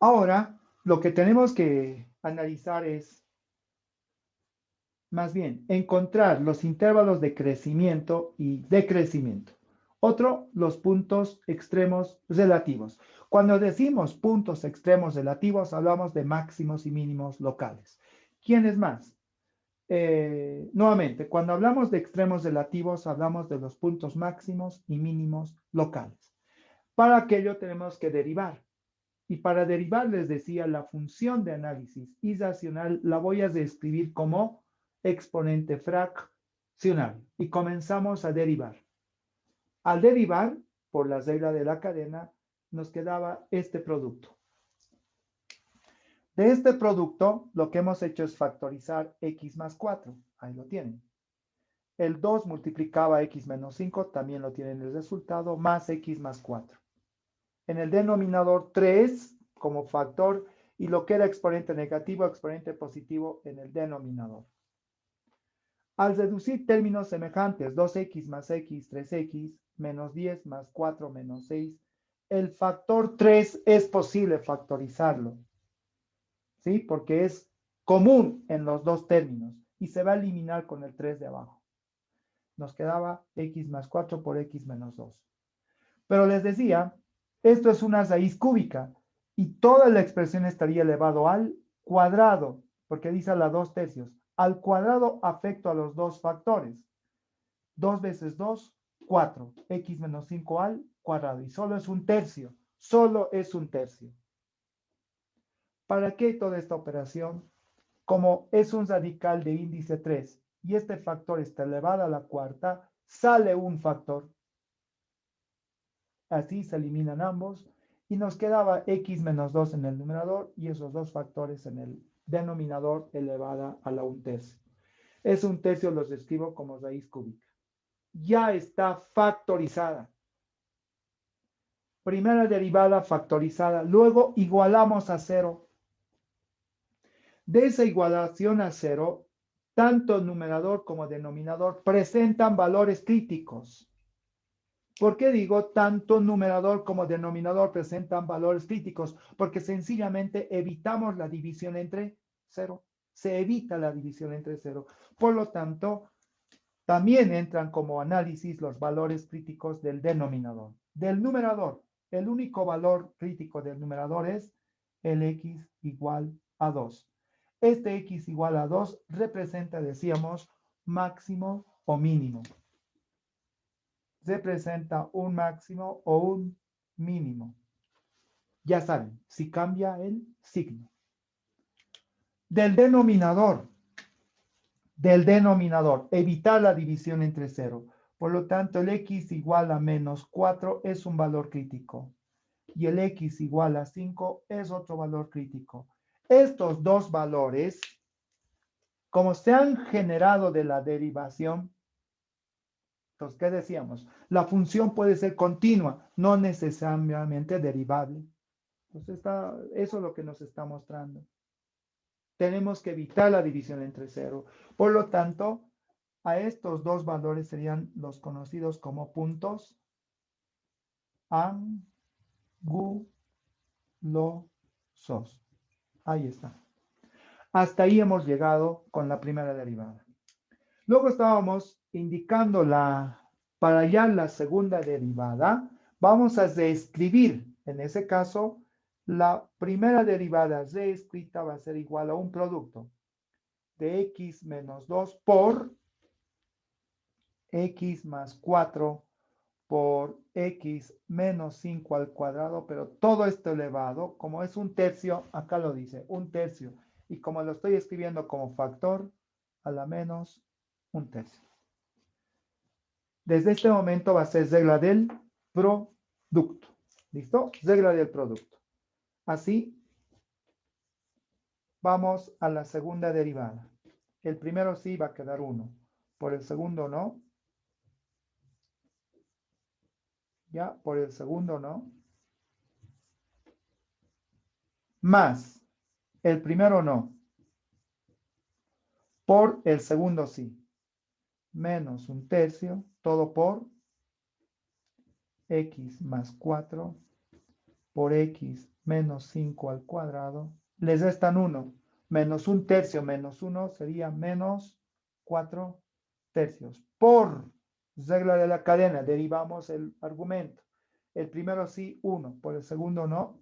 Ahora, lo que tenemos que analizar es, más bien, encontrar los intervalos de crecimiento y decrecimiento. Otro, los puntos extremos relativos. Cuando decimos puntos extremos relativos, hablamos de máximos y mínimos locales. ¿Quién es más? Nuevamente, cuando hablamos de extremos relativos, hablamos de los puntos máximos y mínimos locales. Para aquello tenemos que derivar. Y para derivar, les decía, la función de análisis irracional la voy a describir como exponente fraccionario. Y comenzamos a derivar. Al derivar, por la regla de la cadena, nos quedaba este producto. De este producto, lo que hemos hecho es factorizar x más 4. Ahí lo tienen. El 2 multiplicaba x menos 5, también lo tienen el resultado, más x más 4. En el denominador 3 como factor y lo que era exponente negativo, exponente positivo en el denominador. Al reducir términos semejantes, 2x más x, 3x, menos 10 más 4 menos 6, el factor 3 es posible factorizarlo, ¿sí? Porque es común en los dos términos y se va a eliminar con el 3 de abajo. Nos quedaba x más 4 por x menos 2. Pero les decía, esto es una raíz cúbica y toda la expresión estaría elevado al cuadrado, porque dice a la 2 tercios. Al cuadrado afecto a los dos factores. 2 veces 2, 4. X menos 5 al cuadrado. Y solo es un tercio. Solo es un tercio. ¿Para qué toda esta operación? Como es un radical de índice 3 y este factor está elevado a la cuarta, sale un factor. Así se eliminan ambos y nos quedaba x menos 2 en el numerador y esos dos factores en el denominador elevada a la 1/3. Es 1/3, los escribo como raíz cúbica. Ya está factorizada. Primera derivada factorizada. Luego igualamos a 0. De esa igualación a 0, tanto numerador como denominador presentan valores críticos. ¿Por qué digo tanto numerador como denominador presentan valores críticos? Porque sencillamente evitamos la división entre 0. Se evita la división entre 0. Por lo tanto, también entran como análisis los valores críticos del denominador. Del numerador, el único valor crítico del numerador es el x igual a 2. Este x igual a 2 representa, decíamos, máximo o mínimo. Representa un máximo o un mínimo. Ya saben, si cambia el signo. Del denominador, evitar la división entre 0. Por lo tanto, el x igual a menos 4 es un valor crítico. Y el x igual a 5 es otro valor crítico. Estos dos valores, como se han generado de la derivación, entonces, ¿qué decíamos? La función puede ser continua, no necesariamente derivable. Entonces, eso es lo que nos está mostrando. Tenemos que evitar la división entre 0. Por lo tanto, a estos dos valores serían los conocidos como puntos angulosos. Ahí está. Hasta ahí hemos llegado con la primera derivada. Luego estábamos indicando para hallar la segunda derivada, vamos a reescribir, en ese caso, la primera derivada reescrita va a ser igual a un producto de x menos 2 por x más 4 por x menos 5 al cuadrado, pero todo esto elevado, como es un tercio, acá lo dice, un tercio, y como lo estoy escribiendo como factor, a la menos un tercio. Desde este momento va a ser regla del producto. ¿Listo? Regla del producto. Así, vamos a la segunda derivada. El primero sí va a quedar 1. Por el segundo no. Ya, por el segundo no. Más. El primero no. Por el segundo sí. Menos un tercio. Todo por x más 4 por x menos 5 al cuadrado. Les restan 1. Menos 1/3 menos 1 sería menos 4/3. Por regla de la cadena, derivamos el argumento. El primero sí, 1. Por el segundo no.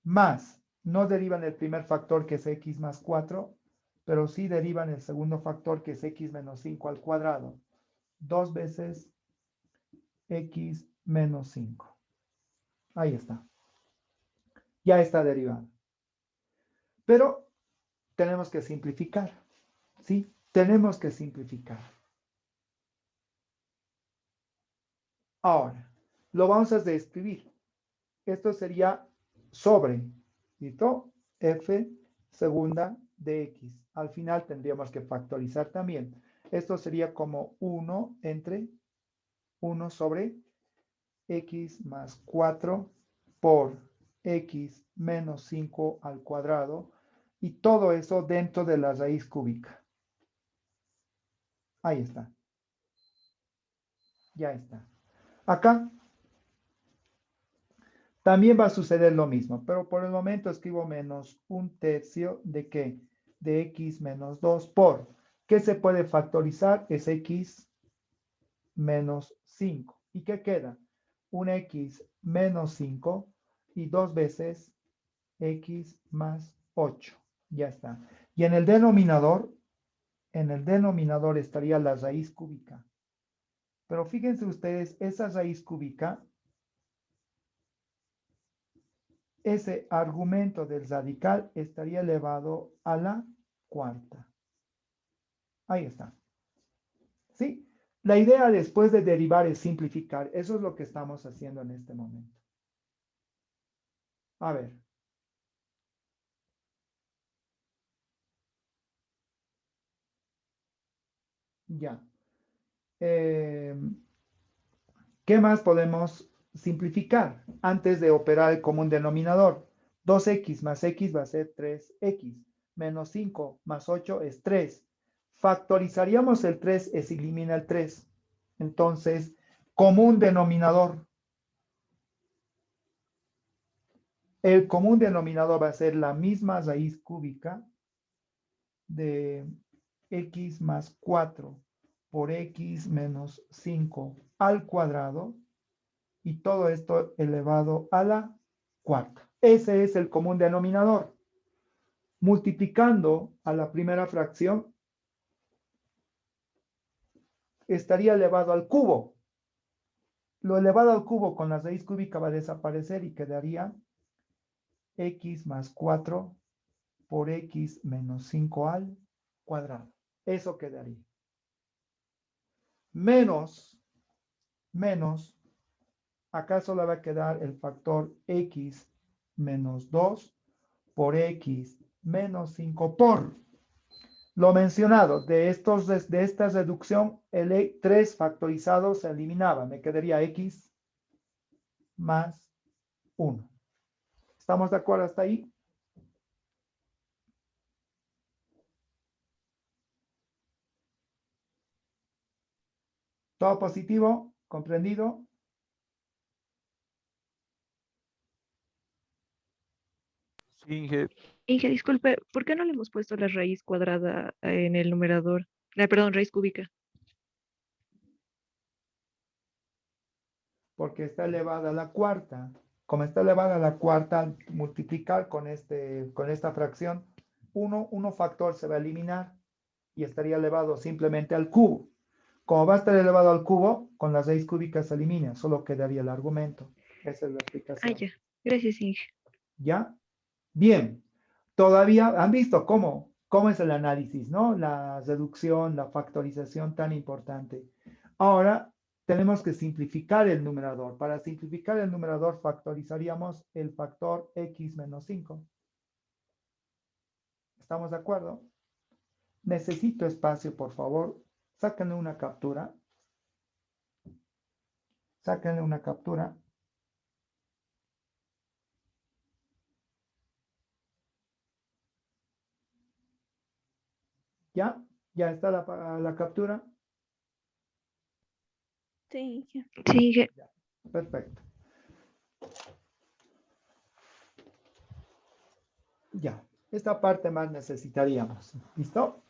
Más, no derivan el primer factor que es x más 4, pero sí derivan el segundo factor que es x menos 5 al cuadrado. 2 veces x menos 5. Ahí está. Ya está derivado. Pero tenemos que simplificar. ¿Sí? Tenemos que simplificar. Ahora, lo vamos a describir. Esto sería sobre, ¿listo? F segunda de x. Al final tendríamos que factorizar también. Esto sería como 1 entre 1 sobre x más 4 por x menos 5 al cuadrado. Y todo eso dentro de la raíz cúbica. Ahí está. Ya está. Acá también va a suceder lo mismo, pero por el momento escribo menos 1/3 de qué? De x menos 2 por, ¿qué se puede factorizar? Es x menos 5. ¿Y qué queda? Un x menos 5 y 2 veces x más 8. Ya está. Y en el denominador estaría la raíz cúbica. Pero fíjense ustedes, esa raíz cúbica, ese argumento del radical estaría elevado a la cuarta. Ahí está. ¿Sí? La idea después de derivar es simplificar. Eso es lo que estamos haciendo en este momento. A ver. Ya. ¿Qué más podemos simplificar antes de operar el común denominador? 2x más x va a ser 3x. Menos 5 más 8 es 3. Factorizaríamos el 3, se elimina el 3. Entonces, común denominador. El común denominador va a ser la misma raíz cúbica de x más 4 por x menos 5 al cuadrado y todo esto elevado a la cuarta. Ese es el común denominador. Multiplicando a la primera fracción, estaría elevado al cubo. Lo elevado al cubo con la raíz cúbica va a desaparecer y quedaría x más 4 por x menos 5 al cuadrado. Eso quedaría. Menos, acá solo va a quedar el factor x menos 2 por x menos 5 por lo mencionado. De esta reducción, el 3 factorizado se eliminaba. Me quedaría x más 1. ¿Estamos de acuerdo hasta ahí? ¿Todo positivo? ¿Comprendido? Sí, Inge. Inge, disculpe, ¿por qué no le hemos puesto la raíz cuadrada en el numerador? Perdón, raíz cúbica. Porque está elevada a la cuarta. Como está elevada a la cuarta, al multiplicar con esta fracción, uno factor se va a eliminar y estaría elevado simplemente al cubo. Como va a estar elevado al cubo, con la raíz cúbica se elimina, solo quedaría el argumento. Esa es la Ah, explicación. ya. Gracias, Inge. ¿Ya? Bien. Todavía han visto cómo es el análisis, ¿no? La reducción, la factorización tan importante. Ahora tenemos que simplificar el numerador. Para simplificar el numerador factorizaríamos el factor x menos 5. ¿Estamos de acuerdo? Necesito espacio, por favor. Sáquenle una captura. Sáquenle una captura. ¿Ya? ¿Ya está la captura? Sí, Inge. Sí, Inge. Ya. Perfecto. Ya, esta parte más necesitaríamos. ¿Listo?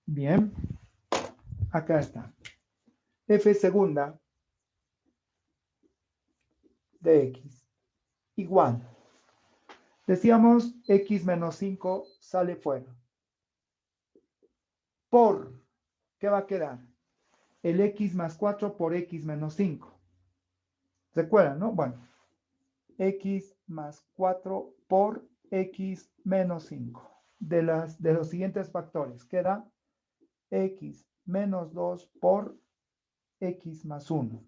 Bien. Acá está. F segunda de X igual. Decíamos X menos 5 sale fuera. Por, ¿qué va a quedar? El X más 4 por X menos 5. ¿Recuerdan, no? Bueno, X más 4 por X menos 5. De los siguientes factores, queda X menos 2 por X más 1.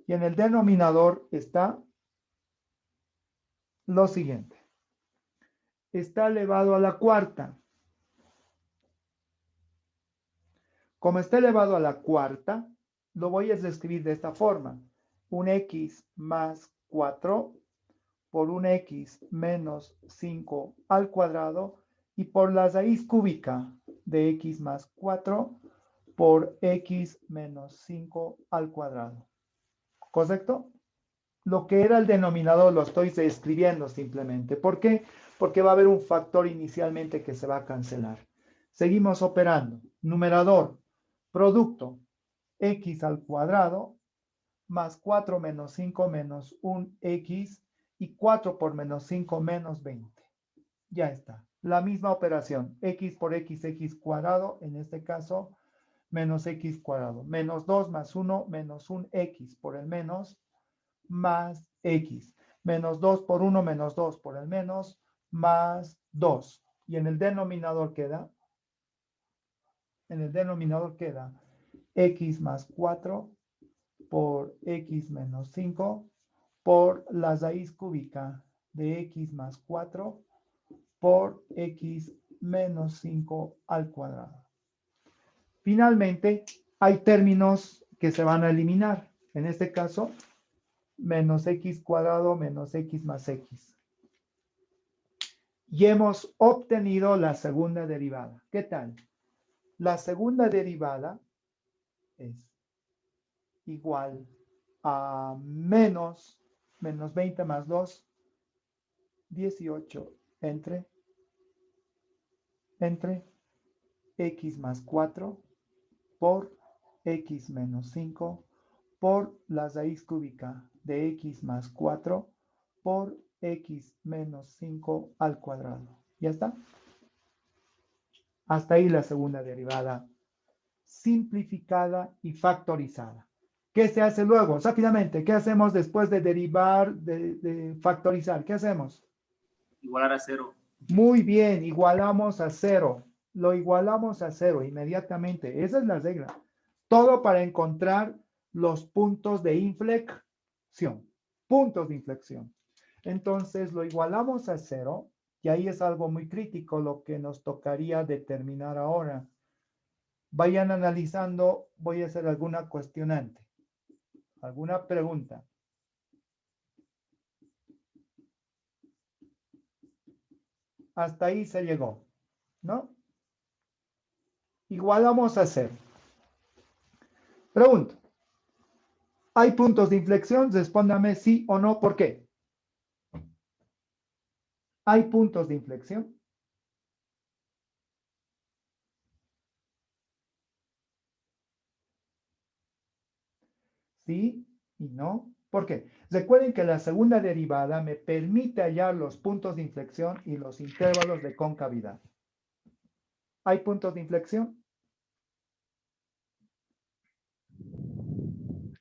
Y en el denominador está lo siguiente. Está elevado a la cuarta. Como está elevado a la cuarta, lo voy a escribir de esta forma. Un X más 4 por un X menos 5 al cuadrado y por la raíz cúbica de X más 4 por X menos 5 al cuadrado. ¿Correcto? Lo que era el denominador lo estoy escribiendo simplemente. ¿Por qué? Porque va a haber un factor inicialmente que se va a cancelar. Seguimos operando. Numerador, producto, X al cuadrado, más 4 menos 5 menos 1X y 4 por menos 5 menos 20. Ya está. La misma operación. X por X, X cuadrado, en este caso, menos X cuadrado. Menos 2 más 1 menos 1X por el menos más X. Menos 2 por 1 menos 2 por el menos más 2. Y en el denominador queda X más 4 por X menos 5 por la raíz cúbica de X más 4 por X menos 5 al cuadrado. Finalmente, hay términos que se van a eliminar. En este caso, menos X cuadrado menos X más X. Y hemos obtenido la segunda derivada. ¿Qué tal? La segunda derivada es igual a menos 20 más 2, 18 entre X más 4 por X menos 5 por la raíz cúbica de X más 4 por X menos 5 al cuadrado. ¿Ya está? Hasta ahí la segunda derivada simplificada y factorizada. ¿Qué se hace luego? Rápidamente, ¿qué hacemos después de derivar, de factorizar? ¿Qué hacemos? Igualar a 0. Muy bien, igualamos a 0. Lo igualamos a 0 inmediatamente. Esa es la regla. Todo para encontrar los puntos de inflexión. Puntos de inflexión. Entonces lo igualamos a 0 y ahí es algo muy crítico lo que nos tocaría determinar ahora. Vayan analizando, voy a hacer alguna cuestionante, alguna pregunta. Hasta ahí se llegó, ¿no? Igualamos a 0. Pregunto. ¿Hay puntos de inflexión? Respóndame sí o no. ¿Por qué? ¿Hay puntos de inflexión? Sí y no. ¿Por qué? Recuerden que la segunda derivada me permite hallar los puntos de inflexión y los intervalos de concavidad. ¿Hay puntos de inflexión?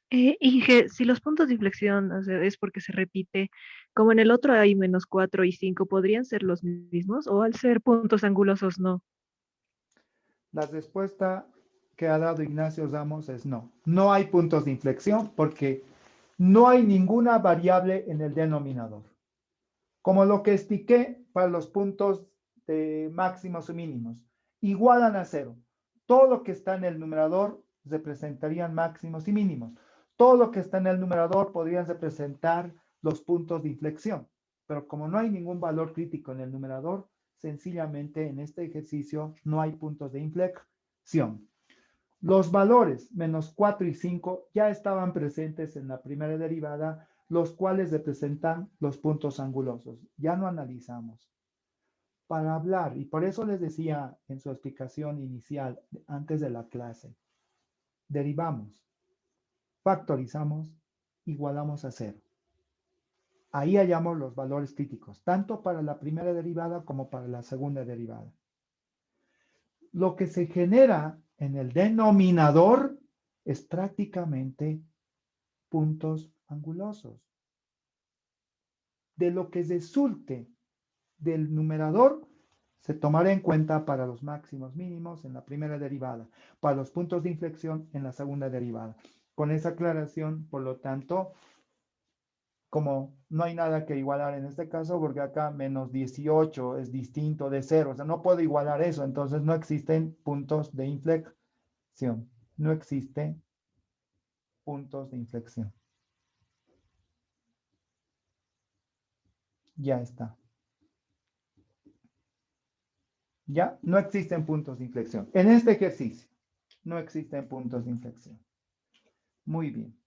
Inge, si los puntos de inflexión, o sea, es porque se repite, como en el otro hay menos 4 y 5, ¿podrían ser los mismos? ¿O al ser puntos angulosos no? La respuesta que ha dado Ignacio Ramos es no. No hay puntos de inflexión porque no hay ninguna variable en el denominador. Como lo que expliqué para los puntos de máximos y mínimos, igualan a 0. Todo lo que está en el numerador representarían máximos y mínimos. Todo lo que está en el numerador podrían representar los puntos de inflexión. Pero como no hay ningún valor crítico en el numerador, sencillamente en este ejercicio no hay puntos de inflexión. Los valores menos 4 y 5 ya estaban presentes en la primera derivada, los cuales representan los puntos angulosos. Ya no analizamos. Para hablar, y por eso les decía en su explicación inicial, antes de la clase, derivamos, factorizamos, igualamos a 0. Ahí hallamos los valores críticos, tanto para la primera derivada como para la segunda derivada. Lo que se genera en el denominador es prácticamente puntos angulosos. De lo que resulte del numerador se tomará en cuenta para los máximos mínimos en la primera derivada, para los puntos de inflexión en la segunda derivada. Con esa aclaración, por lo tanto, como no hay nada que igualar en este caso, porque acá menos 18 es distinto de 0, o sea, no puedo igualar eso, entonces no existen puntos de inflexión, no existen puntos de inflexión. Ya está. Ya no existen puntos de inflexión. En este ejercicio no existen puntos de inflexión. Muy bien.